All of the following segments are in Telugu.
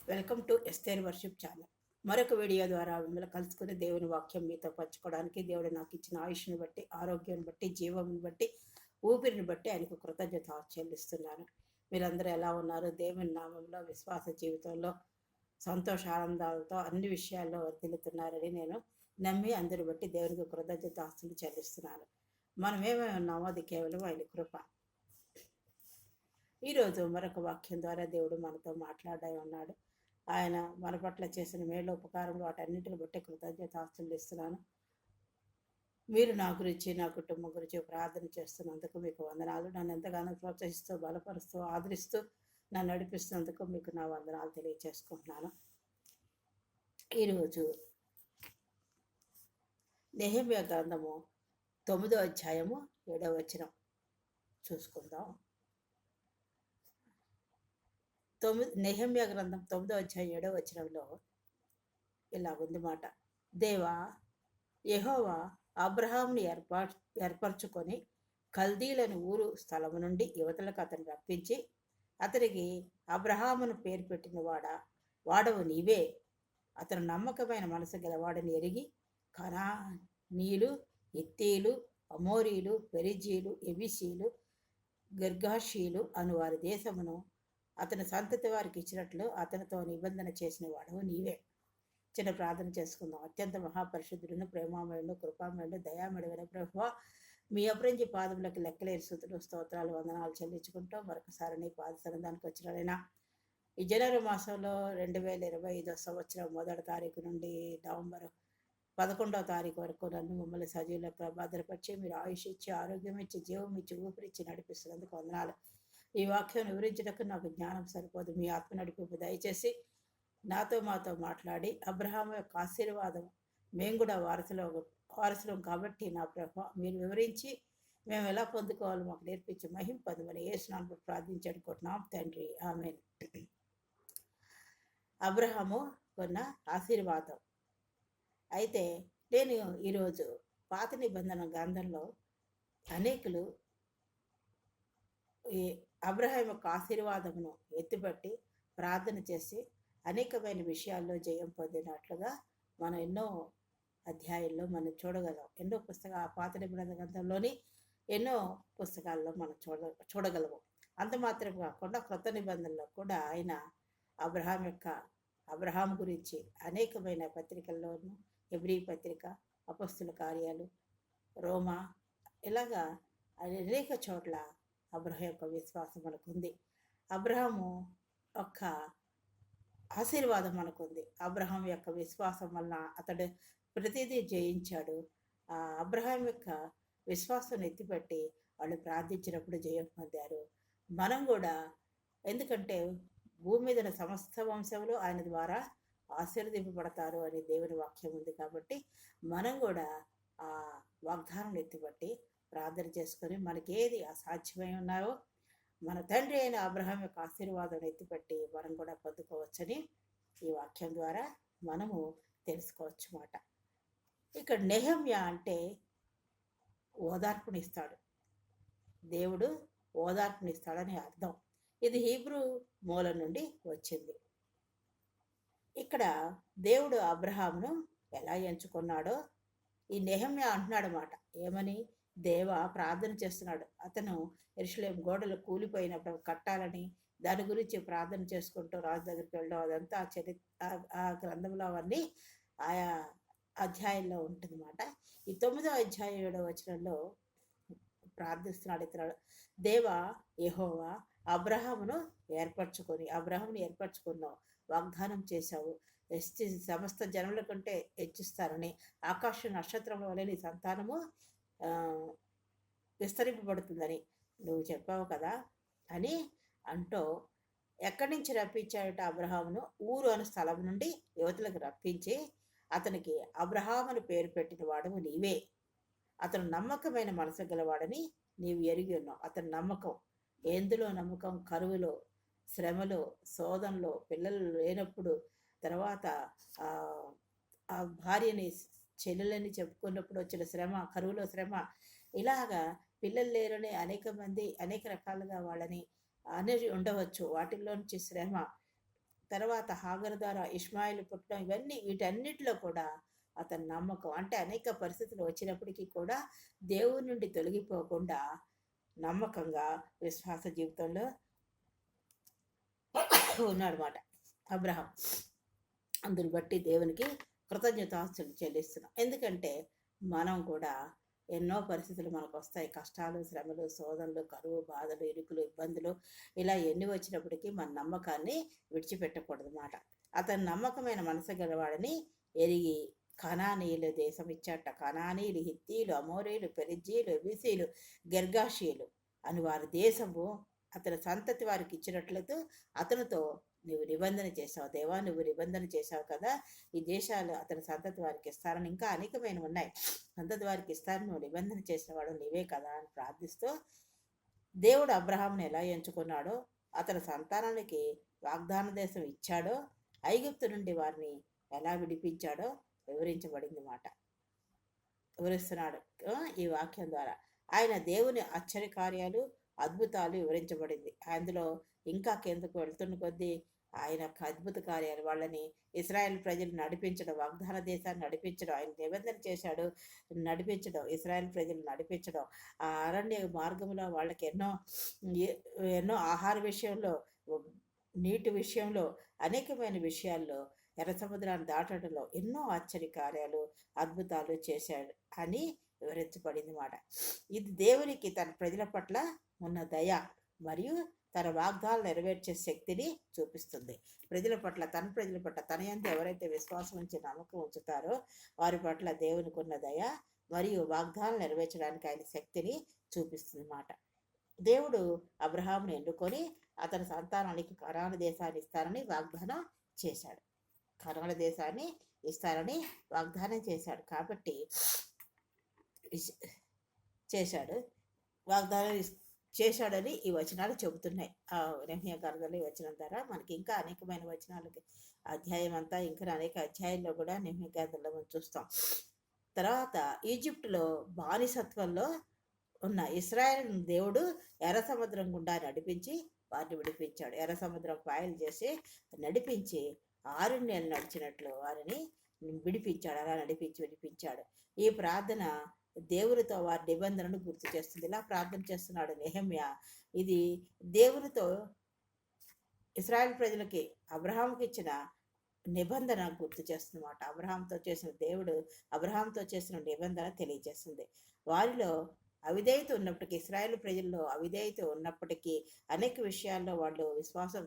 Welcome to Esther worship channel. మరొక వీడియో ద్వారా మిమ్మల్ని కలుసుకుని దేవుని వాక్యం మీతో పంచుకోవడానికి దేవుడు నాకు ఇచ్చిన ఆయుష్ని బట్టి, ఆరోగ్యాన్ని బట్టి, జీవంని బట్టి, ఊపిరిని బట్టి ఆయనకు కృతజ్ఞత చెల్లిస్తున్నాను. మీరందరూ ఎలా ఉన్నారు? దేవుని నామంలో, విశ్వాస జీవితంలో, సంతోష ఆనందాలతో అన్ని విషయాల్లో వర్తిల్లుతున్నారని నేను నమ్మి అందరి బట్టి దేవునికి కృతజ్ఞత ఆస్తులు చెల్లిస్తున్నాను. మనం ఏమై ఉన్నామో అది కేవలం ఆయన కృప. ఈరోజు మరొక వాక్యం ద్వారా దేవుడు మనతో మాట్లాడే ఉన్నాడు. ఆయన మన పట్ల చేసిన మేలు ఉపకారం వాటన్నిటిని బట్టి కృతజ్ఞతాస్తులు ఇస్తున్నాను. మీరు నా గురించి, నా కుటుంబం గురించి ప్రార్థన చేస్తున్నందుకు మీకు వందనాలు. నన్ను ఎంతగానో ప్రోత్సహిస్తూ, బలపరుస్తూ, ఆదరిస్తూ నన్ను నడిపిస్తున్నందుకు మీకు నా వందనాలు తెలియజేసుకుంటున్నాను. ఈరోజు నెహెమ్యా గ్రంథము 9వ అధ్యాయము 7వ వచనం చూసుకుందాం. నెహెమ్యా గ్రంథం 9వ అధ్యాయం 7వ వచనంలో ఇలా ఉంది మాట. దేవా, యెహోవా అబ్రహాముని ఏర్పరచుకొని కల్దీలను ఊరు స్థలము నుండి యువతలకు అతను రప్పించి అతనికి అబ్రహామును పేరు పెట్టిన వాడవు నీవే. అతను నమ్మకమైన మనసు గలవాడని ఎరిగి కనానీయులు, హిత్తీలు, అమోరీలు, పెరిజీలు, ఎబిసీలు, గర్గాషీలు అను వారి దేశమును అతని సంతతి వారికి ఇచ్చినట్లు అతనితో నిబంధన చేసిన వాడవు నీవే. చిన్న ప్రార్థన చేసుకుందాం. అత్యంత మహాపరిశుద్ధులను, ప్రేమామయుడు, కృపామయుడు, దయామయుడైన ప్రభువా, మీ అపరించి పాదములకు లెక్కలేని స్థుతులు, స్తోత్రాలు, వందనాలు చెల్లించుకుంటూ మరొకసారి నీ పాద సన్నిధానికి వచ్చినారైనా ఈ జనవరి మాసంలో 2025 సంవత్సరం 1వ తారీఖు నుండి నవంబర్ 11వ తారీఖు వరకు నన్ను మమ్మల్ని సజీవులకు భద్రపరిచి మీరు ఆయుష్ ఇచ్చి, ఆరోగ్యం ఇచ్చి, జీవం ఇచ్చి, ఊపిరిచ్చి నడిపిస్తున్నందుకు వందనాలు. ఈ వాక్యం వివరించడానికి నాకు జ్ఞానం సరిపోదు. మీ ఆత్మ నడిపింపు దయచేసి నాతో మాతో మాట్లాడి అబ్రహాము యొక్క ఆశీర్వాదం మేము కూడా వారసులం కాబట్టి నా ప్రభు మీరు వివరించి మేము ఎలా పొందుకోవాలో మాకు నేర్పించి మహిమ పొందమని యేసునామములో ప్రార్థించుకుంటున్నాం తండ్రి, ఆమేన్. అబ్రహాము కొన్న ఆశీర్వాదం. అయితే నేను ఈరోజు పాత నిబంధన గ్రంథంలో అనేకులు ఈ అబ్రహాం యొక్క ఆశీర్వాదమును ఎత్తిపట్టి ప్రార్థన చేసి అనేకమైన విషయాల్లో జయం పొందినట్లుగా మనం ఎన్నో అధ్యాయాల్లో మనం చూడగలం. ఎన్నో పాత నిబంధన గ్రంథంలోని ఎన్నో పుస్తకాల్లో మనం చూడగలము. అంత మాత్రం కాకుండా కొత్త నిబంధనలో కూడా ఆయన అబ్రహాం గురించి అనేకమైన పత్రికల్లోనూ, హెబ్రీ పత్రిక, అపొస్తలుల కార్యాలు, రోమా, ఇలాగా అనేక చోట్ల అబ్రహాం యొక్క విశ్వాసం మనకుంది. అబ్రహాము యొక్క ఆశీర్వాదం మనకుంది. అబ్రహాం యొక్క విశ్వాసం వలన అతడు ప్రతిదీ జయించాడు. ఆ అబ్రహాం యొక్క విశ్వాసం ఎత్తిపెట్టి వాళ్ళు ప్రార్థించినప్పుడు జయం పొందారు. మనం కూడా, ఎందుకంటే భూమి మీద సమస్త వంశములు ఆయన ద్వారా ఆశీర్వదింపబడతారు అని దేవుని వాక్యం ఉంది కాబట్టి మనం కూడా ఆ వాగ్దానం ఎత్తిపట్టి ప్రార్థన చేసుకొని మనకేది అసాధ్యమై ఉన్నాయో మన తండ్రి అయిన అబ్రహాం యొక్క ఆశీర్వాదం ఎత్తిపట్టి మనం కూడా పొందుకోవచ్చని ఈ వాక్యం ద్వారా మనము తెలుసుకోవచ్చు మాట. ఇక్కడ నెహెమ్యా అంటే ఓదార్పునిస్తాడు, దేవుడు ఓదార్పునిస్తాడని అర్థం. ఇది హీబ్రూ మూలం నుండి వచ్చింది. ఇక్కడ దేవుడు అబ్రహామును ఎలా ఎంచుకున్నాడో ఈ నెహెమ్యా అంటున్నాడు మాట. ఏమని? దేవ ప్రార్థన చేస్తున్నాడు. అతను యెరూషలేము గోడలు కూలిపోయినప్పుడు కట్టాలని దాని గురించి ప్రార్థన చేసుకుంటూ రాజు దగ్గరికి వెళ్ళడం అదంతా ఆ గ్రంథంలో అవన్నీ ఆయా అధ్యాయంలో ఉంటుందన్నమాట. ఈ 9వ అధ్యాయం 7వ వచనంలో ప్రార్థిస్తున్నాడు ఇతరుడు. దేవ యెహోవా అబ్రహామును ఏర్పరచుకున్నావు, వాగ్దానం చేశావు, సమస్త జనముల కంటే హెచ్చిస్తారని, ఆకాశ నక్షత్రముల వలె నీ సంతానము విస్తరింపబడుతుందని నువ్వు చెప్పావు కదా అని అంటూ ఎక్కడి నుంచి రప్పించాడట అబ్రహామును? ఊరు అను స్థలం నుండి యువతులకు రప్పించి అతనికి అబ్రహామును పేరు పెట్టిన వాడవు నీవే. అతను నమ్మకమైన మనసు గలవాడని నీవు ఎరిగి ఉన్నావు. అతని నమ్మకం ఎందులో? నమ్మకం కరువులో, శ్రమలో, శోధనలో, పిల్లలు లేనప్పుడు, తర్వాత ఆ భార్యని చెల్లెలని చెప్పుకున్నప్పుడు వచ్చిన శ్రమ, కరువులో శ్రమ, ఇలాగా పిల్లలు లేరని అనేక మంది అనేక రకాలుగా వాళ్ళని అనేది ఉండవచ్చు. వాటిల్లో నుంచి శ్రమ, తర్వాత హాగరు ద్వారా ఇష్మాయిల్ పుట్టడం, ఇవన్నీ వీటన్నిటిలో కూడా అతని నమ్మకం, అంటే అనేక పరిస్థితులు వచ్చినప్పటికీ కూడా దేవుని నుండి తొలగిపోకుండా నమ్మకంగా విశ్వాస జీవితంలో ఉన్నాడనమాట అబ్రహాం. అందుని బట్టి దేవునికి కృతజ్ఞతాస్తులు చెల్లిస్తున్నాం. ఎందుకంటే మనం కూడా ఎన్నో పరిస్థితులు మనకు వస్తాయి, కష్టాలు, శ్రమలు, శోధనలు, కరువు, బాధలు, ఇరుకులు, ఇబ్బందులు, ఇలా ఎన్ని వచ్చినప్పటికీ మన నమ్మకాన్ని విడిచిపెట్టకూడదు అన్నమాట. అతను నమ్మకమైన మనసు గలవాడని ఎరిగి కనానీయులు దేశం ఇచ్చాట. కనానీయులు, హిత్తీలు, అమోరీలు, పెరిజీలు, ఎబిసీలు, గెర్గాషీలు అని వారి దేశము అతని సంతతి వారికి ఇచ్చినట్లయితే అతనితో నువ్వు నిబంధన చేసావు దేవా, నువ్వు నిబంధన చేసావు కదా, ఈ దేశాలు అతని సంతతి వారికి ఇస్తారని, ఇంకా అనేకమైన ఉన్నాయి, సంతతి వారికి ఇస్తారని నువ్వు నిబంధన చేసిన వాడు నీవే కదా అని ప్రార్థిస్తూ దేవుడు అబ్రహాంను ఎలా ఎంచుకున్నాడో, అతని సంతానానికి వాగ్దాన దేశం ఇచ్చాడో, ఐగుప్తు నుండి వారిని ఎలా విడిపించాడో వివరించబడింది మాట వివరిస్తున్నాడు ఈ వాక్యం ద్వారా. ఆయన దేవుని ఆశ్చర్యకార్యాలు, అద్భుతాలు వివరించబడింది. అందులో ఇంకా కిందకు వెళ్తున్న కొద్దీ ఆయన అద్భుత కార్యాలు, వాళ్ళని ఇశ్రాయేల్ ప్రజలు నడిపించడం, వాగ్దాన దేశాన్ని నడిపించడం, ఆయన నిబంధన చేశాడు నడిపించడం, ఇశ్రాయేల్ ప్రజలు నడిపించడం, ఆ అరణ్య మార్గంలో వాళ్ళకి ఎన్నో ఆహార విషయంలో, నీటి విషయంలో, అనేకమైన విషయాల్లో, ఎర్ర సముద్రాన్ని దాటడంలో ఎన్నో ఆశ్చర్య కార్యాలు, అద్భుతాలు చేశాడు అని వివరించబడింది మాట. ఇది దేవునికి తన ప్రజల పట్ల ఉన్న దయ మరియు తన వాగ్దానాలు నెరవేర్చే శక్తిని చూపిస్తుంది. ప్రజల పట్ల, తన ప్రజల పట్ల, తన యందు ఎవరైతే విశ్వాసం ఉంచి నమ్మకం ఉంచుతారో వారి పట్ల దేవునికి ఉన్న దయ మరియు వాగ్దానాలు నెరవేర్చడానికి ఆయన శక్తిని చూపిస్తుంది మాట. దేవుడు అబ్రహామును ఎన్నుకొని అతని సంతానానికి కనాను దేశాన్ని ఇస్తారని వాగ్దానం చేశాడు. కనాను దేశాన్ని ఇస్తారని వాగ్దానం చేశాడు. కాబట్టి వాగ్దానం చేశాడని ఈ వచనాలు చెబుతున్నాయి. ఆ నెహెమ్యా గ్రంథంలో ఈ వచనం ద్వారా మనకి ఇంకా అనేకమైన వచనాలకి అధ్యాయం అంతా ఇంకా అనేక అధ్యాయాల్లో కూడా నెహెమ్యా గ్రంథంలో మనం చూస్తాం. తర్వాత ఈజిప్టులో బానిసత్వంలో ఉన్న ఇశ్రాయేల్ దేవుడు ఎర్ర సముద్రం గుండా నడిపించి వారిని విడిపించాడు. ఎర్ర సముద్రం పాయలు చేసి నడిపించి 6 నెలలు నడిచినట్లు వారిని విడిపించాడు. అలా నడిపించి విడిపించాడు. ఈ ప్రార్థన దేవునితో వారి నిబంధనను గుర్తు చేస్తుంది. ఇలా ప్రార్థన చేస్తున్నాడు నెహెమ్యా. ఇది దేవునితో ఇశ్రాయేల్ ప్రజలకి అబ్రహాంకి ఇచ్చిన నిబంధన గుర్తు చేస్తున్నమాట. అబ్రహాంతో చేసిన నిబంధన తెలియజేస్తుంది. వారిలో అవిధేయత ఉన్నప్పటికీ, ఇశ్రాయేల్ ప్రజల్లో అవిధేయత ఉన్నప్పటికీ, అనేక విషయాల్లో వాళ్ళు విశ్వాసం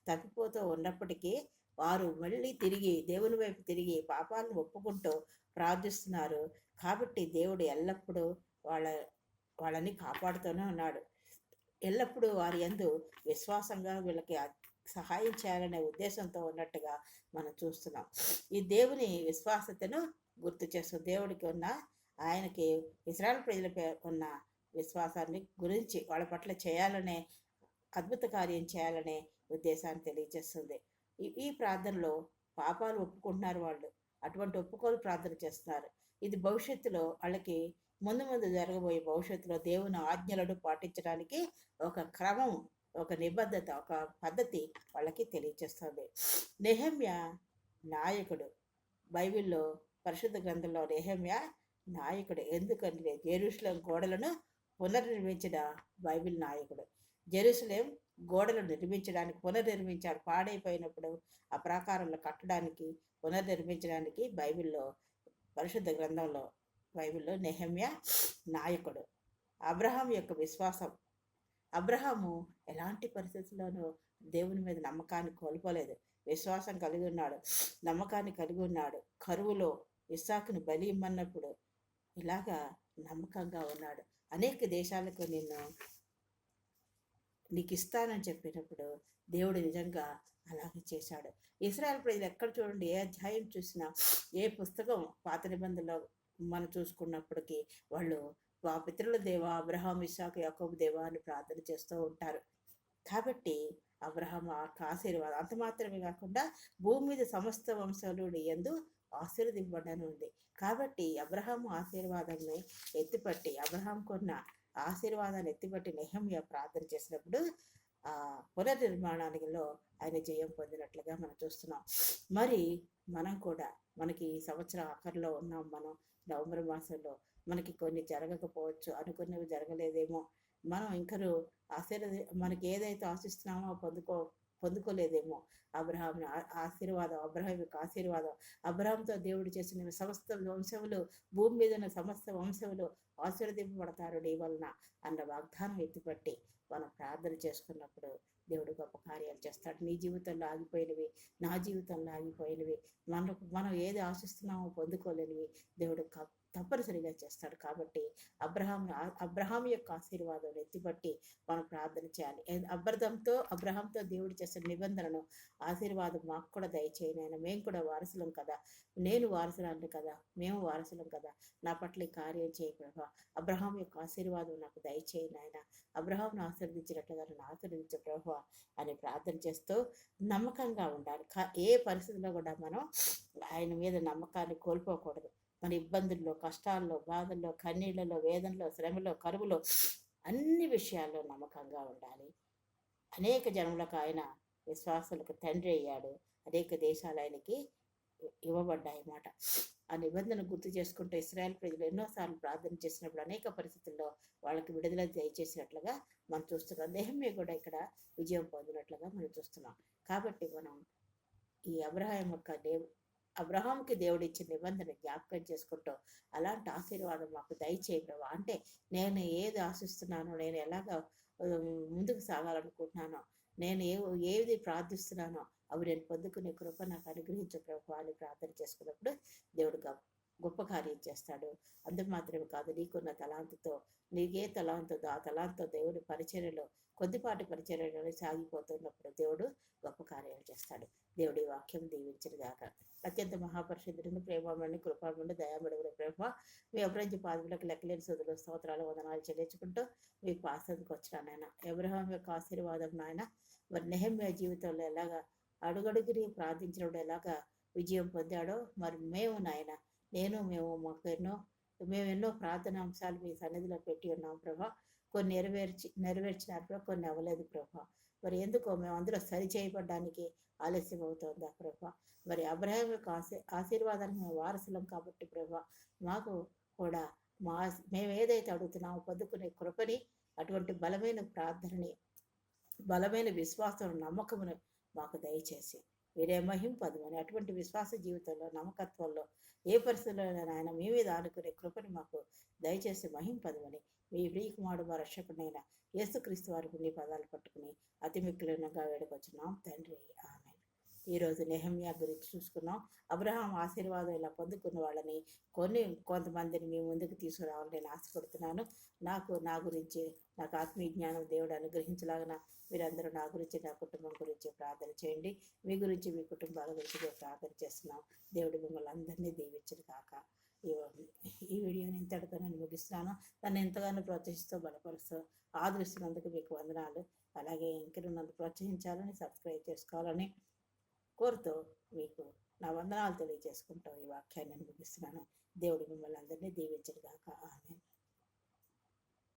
తప్పిపోతూ ఉన్నప్పటికీ వారు మళ్ళీ తిరిగి దేవుని వైపు తిరిగి పాపాలను ఒప్పుకుంటూ ప్రార్థిస్తున్నారు. కాబట్టి దేవుడు ఎల్లప్పుడూ వాళ్ళని కాపాడుతూనే ఉన్నాడు. ఎల్లప్పుడూ వారి యందు విశ్వాసంగా వీళ్ళకి సహాయం చేయాలనే ఉద్దేశంతో ఉన్నట్టుగా మనం చూస్తున్నాం. ఈ దేవుని విశ్వాసతను గుర్తు చేస్తూ ఆయనకి ఇశ్రాయేల్ ప్రజలపై ఉన్న విశ్వాసాన్ని గురించి వాళ్ళ పట్ల చేయాలనే అద్భుత కార్యం చేయాలనే ఉద్దేశాన్ని తెలియజేస్తుంది. ఈ ప్రార్థనలో పాపాలు ఒప్పుకుంటున్నారు వాళ్ళు. అటువంటి ఒప్పుకోలు ప్రార్థన చేస్తున్నారు. ఇది భవిష్యత్తులో వాళ్ళకి ముందు జరగబోయే భవిష్యత్తులో దేవుని ఆజ్ఞలను పాటించడానికి ఒక క్రమం, ఒక నిబద్ధత, ఒక పద్ధతి వాళ్ళకి తెలియజేస్తుంది. నెహెమ్యా నాయకుడు. బైబిల్లో పరిశుద్ధ గ్రంథంలో నెహెమ్యా నాయకుడు. ఎందుకంటే జెరూసలేం గోడలను పునర్నిర్మించిన బైబిల్ నాయకుడు. జెరూసలేం గోడలు పునర్నిర్మించాడు. పాడైపోయినప్పుడు ఆ ప్రాకారంలో కట్టడానికి, పునర్నిర్మించడానికి పరిశుద్ధ గ్రంథంలో బైబిల్లో నెహెమ్యా నాయకుడు. అబ్రహాం యొక్క విశ్వాసం. అబ్రహాము ఎలాంటి పరిస్థితుల్లోనూ దేవుని మీద నమ్మకాన్ని కోల్పోలేదు. విశ్వాసం కలిగి ఉన్నాడు, నమ్మకాన్ని కలిగి ఉన్నాడు. కరువులో ఇస్సాకును బలి ఇమ్మన్నప్పుడు ఇలాగా నమ్మకంగా ఉన్నాడు. అనేక దేశాలకు నీకు ఇస్తానని చెప్పినప్పుడు దేవుడు నిజంగా అలాగే చేశాడు. ఇశ్రాయేల్ ప్రజలు ఎక్కడ చూడండి, ఏ అధ్యాయం చూసినా, ఏ పుస్తకం పాత నిబంధనలో మనం చూసుకున్నప్పటికీ వాళ్ళు మా పితరుల దేవ అబ్రహాం, ఇస్సాకు, యాకోబు దేవా అని ప్రార్థన చేస్తూ ఉంటారు. కాబట్టి అబ్రహాం ఆశీర్వాదం అంత మాత్రమే కాకుండా భూమి మీద సమస్త వంశాలు యందు ఆశీర్వదింపబడని ఉంది. కాబట్టి అబ్రహాము ఆశీర్వాదాన్ని అబ్రహాంకున్న ఆశీర్వాదాన్ని ఎత్తిపట్టి నెహెమ్యా ప్రార్థన చేసినప్పుడు ఆ పునర్నిర్మాణానిలో ఆయన జయం పొందినట్లుగా మనం చూస్తున్నాం. మరి మనం కూడా మనకి ఈ సంవత్సరం ఆఖరిలో ఉన్నాం. మనం నవంబర్ మాసంలో మనకి కొన్ని జరగకపోవచ్చు, అనుకున్నవి జరగలేదేమో, మనం ఇంకను మనకి ఏదైతే ఆశిస్తున్నామో పొందుకోలేదేమో. అబ్రహాం యొక్క ఆశీర్వాదం, అబ్రహాంతో దేవుడు చేసిన సమస్త వంశములు, భూమి మీద ఉన్న సమస్త వంశములు ఆశీర్వదింపబడతారు నీ వలన అన్న వాగ్దానం ఎత్తిపట్టి మనం ప్రార్థన చేసుకున్నప్పుడు దేవుడు గొప్ప కార్యాలు చేస్తాడు. నీ జీవితంలో ఆగిపోయినవి, నా జీవితంలో ఆగిపోయినవి, మనం ఏది ఆశిస్తున్నామో పొందుకోలేనివి దేవుడు తప్పనిసరిగా చేస్తాడు. కాబట్టి అబ్రహాం యొక్క ఆశీర్వాదం ఎత్తిపట్టి మనం ప్రార్థన చేయాలి. అబ్రహాంతో దేవుడు చేసిన నిబంధనను, ఆశీర్వాదం మాకు కూడా దయచేయనైనా. మేము కూడా వారసులం కదా, నేను వారసురాన్ని కదా, మేము వారసులం కదా, నా పట్ల కార్యం చేయ ప్రభా. అబ్రహాం యొక్క ఆశీర్వాదం నాకు దయచేయనైనా. అబ్రహాంను ఆశీర్వదించినట్లుగా నన్ను ఆశీర్వదించే ప్రభా అని ప్రార్థన చేస్తూ నమ్మకంగా ఉండాలి. ఏ పరిస్థితిలో కూడా మనం ఆయన మీద నమ్మకాన్ని కోల్పోకూడదు. మన ఇబ్బందుల్లో, కష్టాల్లో, బాధల్లో, కన్నీళ్లలో, వేదనలో, శ్రమలో, కరువులో, అన్ని విషయాల్లో నమ్మకంగా ఉండాలి. అనేక జన్మలకు ఆయన విశ్వాసులకు తండ్రి అయ్యాడు. అనేక దేశాలు ఆయనకి ఇవ్వబడ్డాయి మాట. ఆ నిబంధన గుర్తు చేసుకుంటూ ఇశ్రాయేల్ ప్రజలు ఎన్నోసార్లు ప్రార్థన చేసినప్పుడు అనేక పరిస్థితుల్లో వాళ్ళకి విడుదల దయచేసినట్లుగా మనం చూస్తున్నాం. నెహెమ్యా కూడా ఇక్కడ విజయం పొందినట్లుగా మనం చూస్తున్నాం. కాబట్టి మనం ఈ అబ్రహాంకి దేవుడు ఇచ్చిన నిబంధన జ్ఞాపకం చేసుకుంటూ అలాంటి ఆశీర్వాదం మాకు దయచేయ ప్రభా. అంటే నేను ఏది ఆశిస్తున్నానో, నేను ఎలాగ ముందుకు సాగాలనుకుంటున్నానో, నేను ఏది ప్రార్థిస్తున్నానో అవి నేను పొందుకునే కృప నాకు అనుగ్రహించే ప్రభా అని ప్రార్థన చేసుకున్నప్పుడు దేవుడు గొప్ప కార్యం చేస్తాడు. అందుకు మాత్రమే కాదు, నీకున్న తలాంతుతో, నీకే తలాంతుందో ఆ తలాంతో దేవుడి పరిచర్యలో, కొద్దిపాటి పరిచర్యలో సాగిపోతున్నప్పుడు దేవుడు గొప్ప కార్యాలు చేస్తాడు. దేవుడి వాక్యం దీవించిన గాక. అత్యంత మహాపరిషుద్ధుడిని, ప్రేమమని, కృపామని, దయామడుగుల ప్రభా, మీ అభివృద్ధి పాదములకు లెక్కలేని సుధులు, స్తోత్రాలు, వందనాలు చెల్లించుకుంటూ మీకు పాసందుకు వచ్చినాను నాయన. అబ్రహాం యొక్క ఆశీర్వాదం నాయన. మరి నెహెమ్యా జీవితంలో ఎలాగా అడుగడుగుని ప్రార్థించినప్పుడు ఎలాగా విజయం పొందాడో, మరి మేము నాయన, మేము ఎన్నో ప్రార్థన అంశాలు మీ సన్నిధిలో పెట్టి ఉన్నాం ప్రభా. కొన్ని నెరవేర్చినారు ప్రభా, కొన్ని అవ్వలేదు ప్రభా. మరి ఎందుకో మేము అందులో సరి చేయబడ్డానికి ఆలస్యం అవుతుందా ప్రభా. మరి అబ్రహాం యొక్క ఆశీర్వాదానికి మేము వారసులం కాబట్టి ప్రభా, మాకు కూడా మేము ఏదైతే అడుగుతున్నామో పొందుకునే కృపని, అటువంటి బలమైన ప్రార్థనని, బలమైన విశ్వాసం, నమ్మకమును మాకు దయచేసి మీరే మహింపదమని, అటువంటి విశ్వాస జీవితంలో, నమ్మకత్వంలో, ఏ పరిస్థితుల్లో ఆయన మీ మీద ఆనుకునే కృపని మాకు దయచేసి మహింపదమని మీ ప్రియకుమారుడు మా రక్షకుడైన యేసుక్రీస్తు వారికి నీ పదాలు పట్టుకుని అతి మిక్కులనగా వేడుకొచ్చున్నాం తండ్రి, ఆమేన్. ఈరోజు నెహెమ్యా గురించి చూసుకున్నాం. అబ్రహాం ఆశీర్వాదం ఇలా పొందుకున్న వాళ్ళని కొంతమందిని మీ ముందుకు తీసుకురావాలని నేను ఆశపడుతున్నాను. నా గురించి నాకు ఆత్మీయ జ్ఞానం దేవుడు అనుగ్రహించలాగిన మీరందరూ నా గురించి, నా కుటుంబం గురించి ప్రార్థన చేయండి. మీ గురించి, మీ కుటుంబాల గురించి మేము ప్రార్థన చేస్తున్నాం. దేవుడు మిమ్మల్ని అందరినీ దీవించను కాక. ఈ వీడియోని ఇంతటితో నేను ముగిస్తున్నాను. నన్ను ఎంతగానో ప్రోత్సహిస్తూ, బలపరుస్తూ, ఆదరిస్తున్నందుకు మీకు వందనాలు. అలాగే ఇంకా నన్ను ప్రోత్సహించాలని, సబ్స్క్రైబ్ చేసుకోవాలని కోరుతూ మీకు నా వందనాలు తెలియజేసుకుంటూ ఈ వాక్యాన్ని ముగిస్తున్నాను. దేవుడు మిమ్మల్ని అందరినీ దీవించను గాక. ఆమేన్.